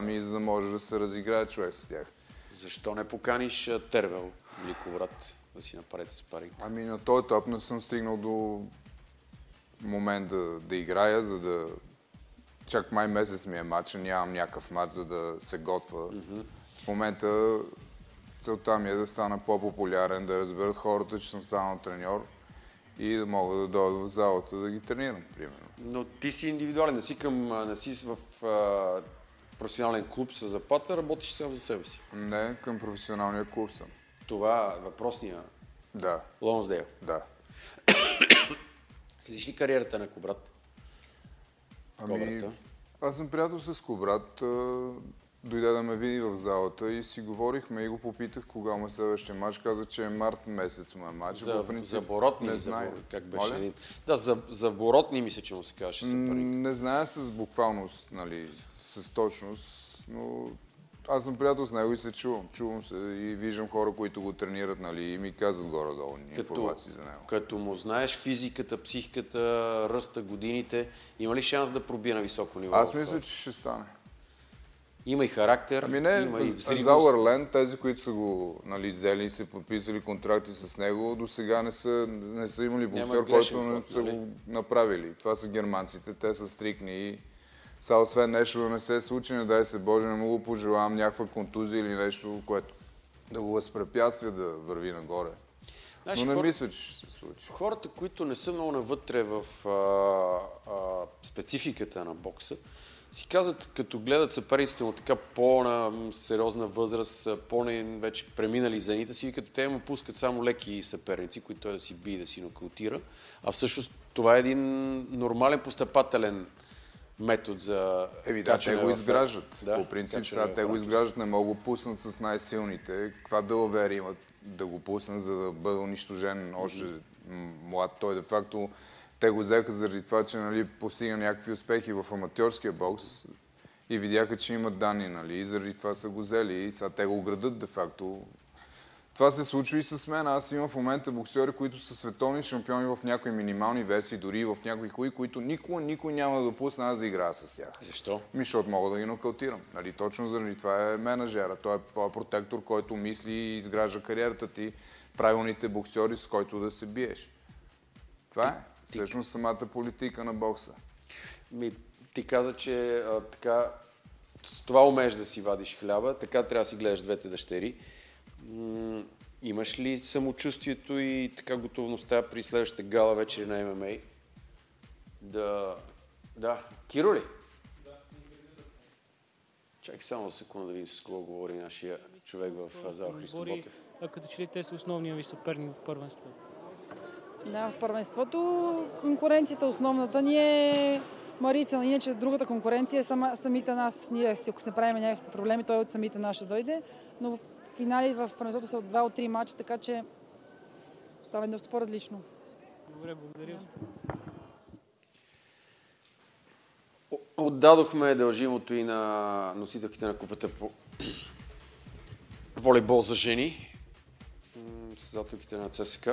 за да може да се разиграе човек с тях. Защо не поканиш Тервел или Коврат да си направите спаринг? На този етап не съм стигнал до момент да играя, за да... Чак май месец ми е матча, нямам някакъв матч, за да се готва. В момента целта ми е да стана по-популярен, да разберат хората, че съм станал треньор и да мога да дойда в залата да ги тренирам, примерно. Но ти си индивидуален, не си в професионален клуб с заплата, работиш сам за себе си. Не, към професионалния клуб съм. Това въпросния Да. Лонсдейл. Да. Следиш ли кариерата на Коврат? Аз съм приятел с Коврат. Дойде да ме види в залата и си говорихме и го попитах кога му е следващия матч. Каза, че е март месец му е матч. За Боротни не знае. Как беше? Да, за Боротни мисля, че му се казваше съперник. Не зная с буквалност, нали, с точност, но аз съм приятел с него и се чувам. Чувам се и виждам хора, които го тренират, нали, и ми казват горе-долу информации за него. Като му знаеш физиката, психиката, ръста, годините, има ли шанс да пробие на високо ниво? Аз мисля, че ще стане. Има и характер, има и взривност. Зауърлен, тези, които са го взели и са подписали контракти с него, до сега не са имали боксер, който не са го направили. Това са германците, те са стрикни и сега освен нещо да не се случи, не дай се Боже, не му го пожелавам някаква контузия или нещо, което да го възпрепятства да върви нагоре. Но не мисля, че ще се случи. Хората, които не са много навътре в спецификата на бокса, си казват, като гледат съперниците му така по-на сериозна възраст, вече преминали зените си, викат, те му пускат само леки съперници, които той да си бие, да си нокаутира. А всъщност това е един нормален постъпателен метод за те го изграждат. По принцип сега те го изграждат, не могат да пуснат с най-силните. Каква далавера имат да го пуснат, за да бъде унищожен още млад. Той де-факто те го взеха заради това, че постигна някакви успехи в аматьорския бокс и видяха, че имат данни, и заради това са го взели и сега те го градат де-факто. Това се случва и с мен. Аз имам в момента боксери, които са световни шампиони в някои минимални версии, дори и в някои хуи, които никой няма да допусне аз да играя с тях. Защо? Защото мога да ги нокаутирам. Точно заради това е менеджера. Той е протектор, който мисли и изгражда кариерата ти, правилните боксери, с който да се биеш. Това е всъщност самата политика на бокса. Ти каза, че така, с това умееш да си вадиш хляба, така трябва да си гледаш двете дъщери. Имаш ли самочувствието и така готовността при следващата гала вечер на ММА? Да. Киро ли? Да. Чакай само за секунда да видим с кого говори нашия човек в зала Христо Ботев. А като че ли те са основния ви съперник в първенството? Да, в първенството конкуренцията основната ни е Марица, иначе другата конкуренция е самите нас. Ние, ако се направим някакви проблеми, той от самите нас ще дойде, но финали в първенството са от 2 от 3 мача, така че това е доста по-различно. Добре, благодаря. Отдадохме дължимото и на носителките на купата по волейбол за жени, създателките на ЦСК,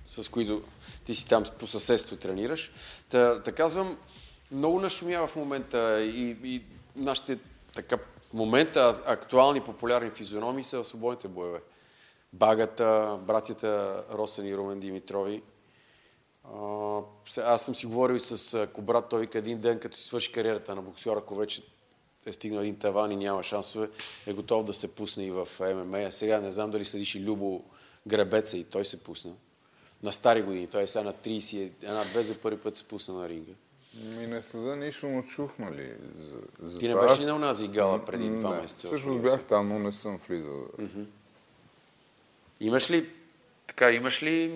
с които ти си там по съседство тренираш. Та казвам, много нашумява в момента и нашите така в момента актуални популярни физиономии са в свободните боеве. Багата, братята Росен и Румен Димитрови. Аз съм си говорил и с Кобрат, той вика един ден, като си свърши кариерата на боксера, ако вече е стигнал един таван и няма шансове, е готов да се пусне и в ММА. Сега не знам дали следиш и Любо Гребеца и той се пусна. На стари години. Той е сега на 31-2 за първи път се пусна на ринга. Не следа нищо, но чух, за ти не беше ли на онази гала преди 2 месеца? Всъщност бях там, но не съм влизал. Имаш ли...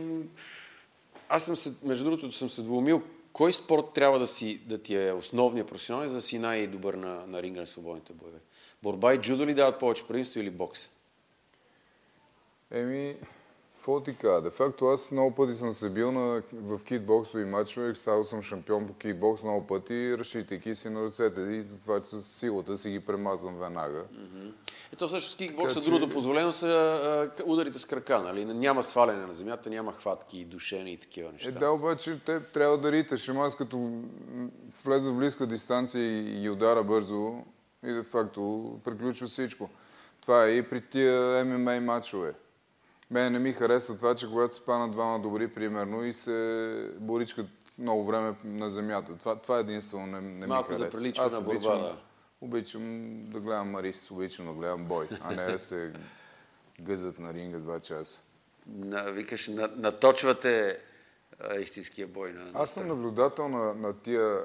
Аз между другото съм се двумил, кой спорт трябва да ти е основния професионален, за да си най-добър на ринга на свободните боеве? Борба и джудо ли дават повече предимство или бокс? Какво ти кажа? Де факто аз много пъти съм се бил в кикбоксови матчове, ставал съм шампион по кикбокс много пъти, разчитайки си на ръцете и затова, че с силата си ги премазвам веднага. Ето всъщност кикбокса другото позволено са ударите с крака, нали? Няма сваляне на земята, няма хватки, душени и такива неща. Да, обаче те трябва да риташ. Аз като влеза в близка дистанция и удара бързо, И де факто приключва всичко. Това е и при тия ММА матчове. Мене не ми харесва това, че когато се панат двама добри, примерно, и се боричкат много време на земята. Това единствено не ми харесва. Малко заприличва на борба, да. Обичам да гледам Марис, обичам да гледам бой, а не да се гъзат на ринга 2 часа. Викаш, наточвате истинския бой. Аз съм наблюдател на тия...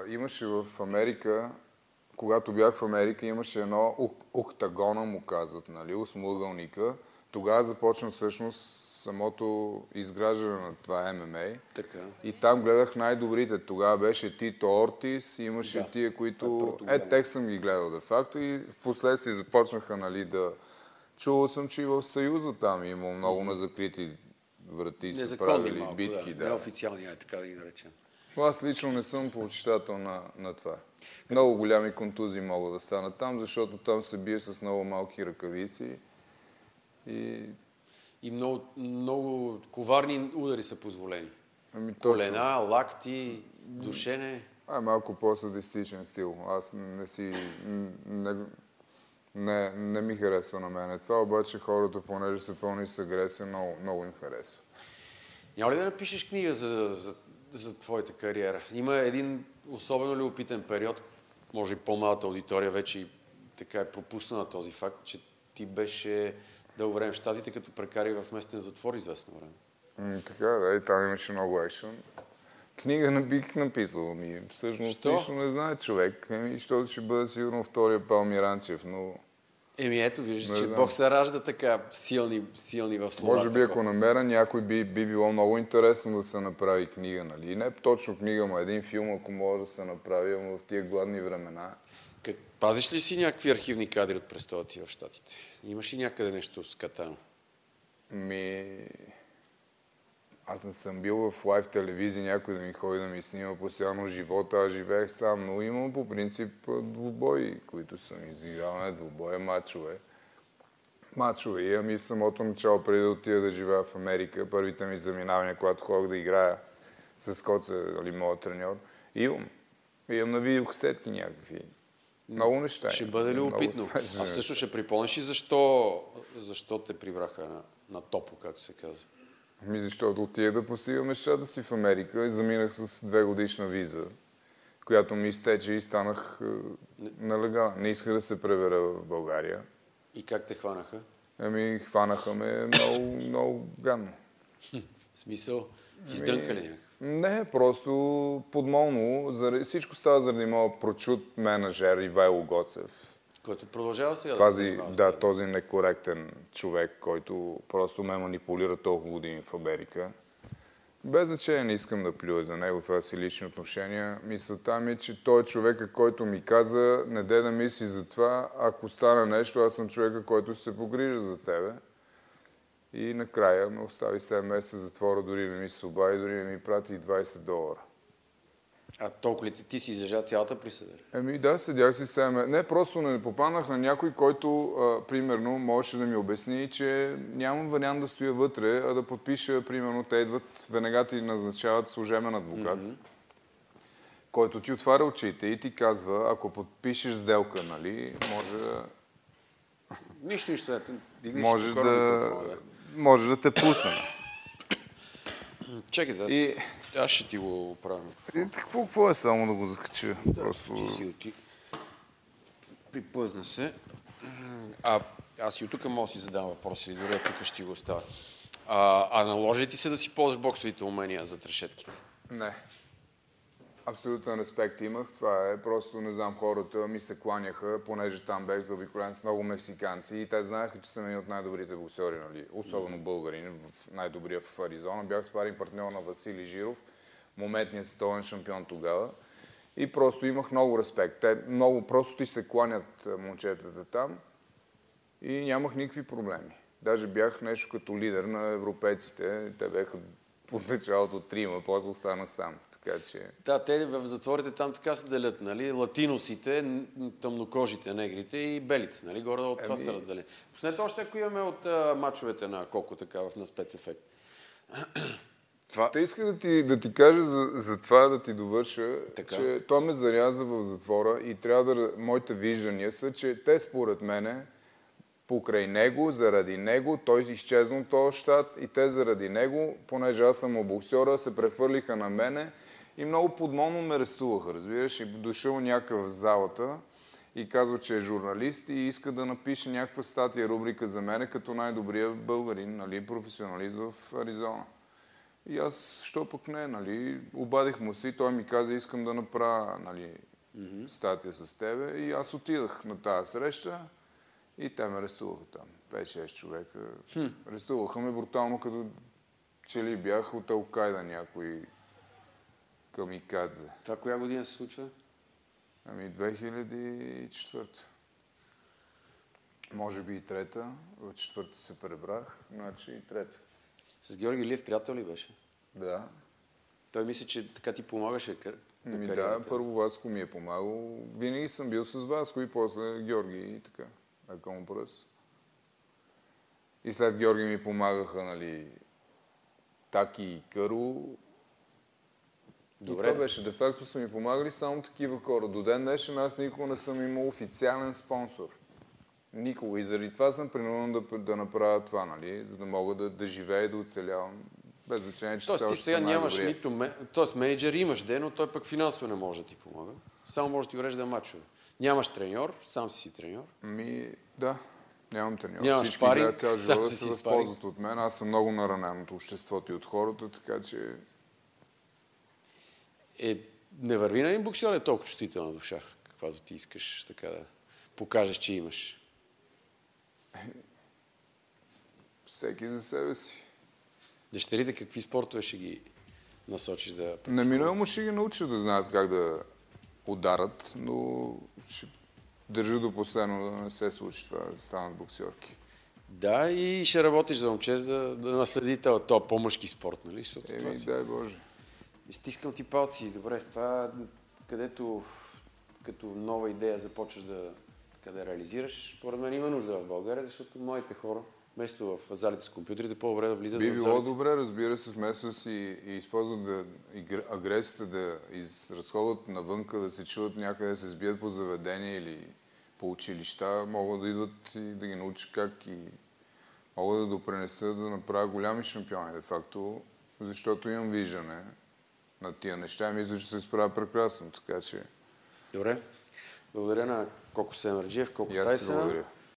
Имаше в Америка, когато бях в Америка, имаше едно октагона, му казват, нали, осмоъгълника. Тогава започна всъщност самото изграждане на това ММА. Така. И там гледах най-добрите. Тогава беше Тито Ортис, имаше тия, които... Тех съм ги гледал де факто и в последствие започнаха, нали, да... Чувал съм, че и в Съюза там има много на закрити врати са правили малко, битки. Да. Неофициални, така да ги наречем. Аз лично не съм почитател на това. Много голями контузии могат да станат там, защото там се бие с много малки ръкавици. И много коварни удари са позволени. Колена, лакти, душене. Малко по-садистичен стил. Аз не ми харесва на мене. Това обаче хората, понеже са пълни с агресия, много им харесва. Няма ли да напишеш книга за твоята кариера? Има един особено любопитен период, може и по-малата аудитория вече и така е пропуснала този факт, че ти беше дълго време в Щатите, като прекари в местен затвор известно време. Така, да, и там имаше много екшън. Книга не бих написал. Всъщност нищо не знае човек, защото ще бъде сигурно втория Палмиранчев, но... Ето, виждаш, че Бог се ражда така силни в словата. Може би, ако намеря някой, би било много интересно да се направи книга, нали? Не точно книга, но един филм, ако може да се направи, ама в тия гладни времена. Пазиш ли си някакви архивни кадри от престоя ти в Щатите? Имаш ли някъде нещо скатано? Аз не съм бил в лайв телевизия, някой да ми ходи да ми снима постоянно живота, аз живеех сам, но имам по принцип двубои, които съм изиграл, не двубоя, матчове. Имам и в самото начало, преди да отида да живея в Америка, първите ми заминавания, когато ходих да играя с Коце, нали, моят треньор, имам на видеокасетки някакви. Много неща. Ще бъде любопитно. А също ще припомниш и защо те прибраха на топо, както се казва? Защото отида да постигам мечтата си в Америка и заминах с 2-годишна виза, която ми изтече и станах нелегален. Не исках да се пребера в България. И как те хванаха? Хванаха ме много гадно. В смисъл? В издънка ли някакъв? Не, просто подмолно. Всичко става заради моят прочут менеджер Ивайло Гоцев. Който продължава сега да се занимава. Да, този некоректен човек, който просто ме манипулира толкова години в Америка. Без значение не искам да плюя за него, това си лични отношения. Мисълта ми е, че той е човека, който ми каза, не де да мисли за това, ако стане нещо, аз съм човека, който се погрижа за тебе. И накрая ме остави 7 месеца затвора, дори не ми се обади, дори не ми прати $20. А толкова ли ти си излежа цялата присъда? Да, седях си 7 месеца. Не, просто не попаднах на някой, който, примерно, можеше да ми обясни, че нямам вариант да стоя вътре, а да подпиша, примерно, те идват, веднага ти назначават служебен адвокат, който ти отваря очите и ти казва, ако подпишеш сделка, нали, може... Нищо, може да те пусне. Чакай, аз ще ти го оправя. Какво е само да го закача? Просто... Припъзна се. Аз и от тук мога да си задам въпроси, дори от тук ще го оставя. Наложи ли ти се да си ползваш боксовите умения за трешетките? Не. Абсолютен респект имах. Това е просто, не знам, хората ми се кланяха, понеже там бях заобиколен с много мексиканци и те знаеха, че съм един от най-добрите боксери, нали? Особено българин, най-добрия в Аризона. Бях спаринг партньор на Василий Жиров, моментният световен шампион тогава. И просто имах много респект. Те много просто ти се кланят момчетата там и нямах никакви проблеми. Даже бях нещо като лидер на европейците. Те бяха под началото 3, после останах сам. Така че... Да, те в затворите там така се делят, нали? Латиносите, тъмнокожите, негрите и белите, нали? Горе от това се разделят. Последното още, ако имаме от мачовете на Коко, така на спецефект. Те иска да ти кажа за това, да ти довърша, Така. че той ме заряза в затвора и трябва моите виждания са, че те според мене покрай него, заради него, той изчезна от този щат и те заради него, понеже аз съм боксера, се прехвърлиха на мене и много подмолно ме арестуваха, разбираш, и дошъл някакъв в залата и казва, че е журналист и иска да напише някаква статия, рубрика за мене като най-добрия българин, нали, професионалист в Аризона. И аз, що пък не, нали, обадих му си, той ми каза, искам да направя, нали, статия с тебе и аз отидах на тази среща и те ме арестуваха там. 5-6 човека. Арестуваха ме брутално, като че ли бях от Ал-Кайда някой камикадзе. Това коя година се случва? 2004. Може би и трета. В четвърта се пребрах, значи и трета. С Георги Илиев приятел ли беше? Да. Той мисли, че така ти помагаше на Да, кариерата. първо Васко ми е помагал. Винаги съм бил с Васко и после Георги и така. Ако му пръс. И след Георги ми помагаха, нали, Таки и Къро. Добре. И това беше. Де факто са ми помагали само такива хора. До ден днешен аз никога не съм имал официален спонсор. Никога. И заради това съм принуден да направя това, нали, за да мога да живея и да оцелявам. Без значение, че Тоест ти сега нямаш нито... Тоест менеджер имаш но той пък финансово не може да ти помага. Само може да ти урежда мачове. Нямаш треньор, сам си треньор. Да. Нямам треньор. Нямаш Всички паринг, гледат цял сам живот си да се си възползват от мен. Аз съм много наранен от обществото и от хората, така че... Не върви на един боксер е толкова чувствителна душа, каквато ти искаш така да покажеш, че имаш. Всеки за себе си. Дъщерите какви спортове ще ги насочиш да практикуват? Неминуемо ще ги науча да знаят как да ударат, но ще държа до последно да не се случи това, да станат боксерки. Да, и ще работиш за момче, да наследи този по-мъжки спорт, нали? Дай Боже. Стискам ти палци. Добре, това където като нова идея започваш да реализираш, според мен има нужда в България, защото моите хора, вместо в залите с компютрите, по-добре да влизат в залите. Би било добре, разбира се, вместо да си използват агресията да изразходват навънка, да се чуват някъде, да се сбият по заведения или по училища, могат да идват и да ги научат как и могат да допренесат да направят голями шампиони, де факто, защото имам виждане на тия неща и мисля, че се справя прекрасно, така че... Добре. Благодаря на Коко Семерджиев, Коко И аз ти Тайсън. благодаря.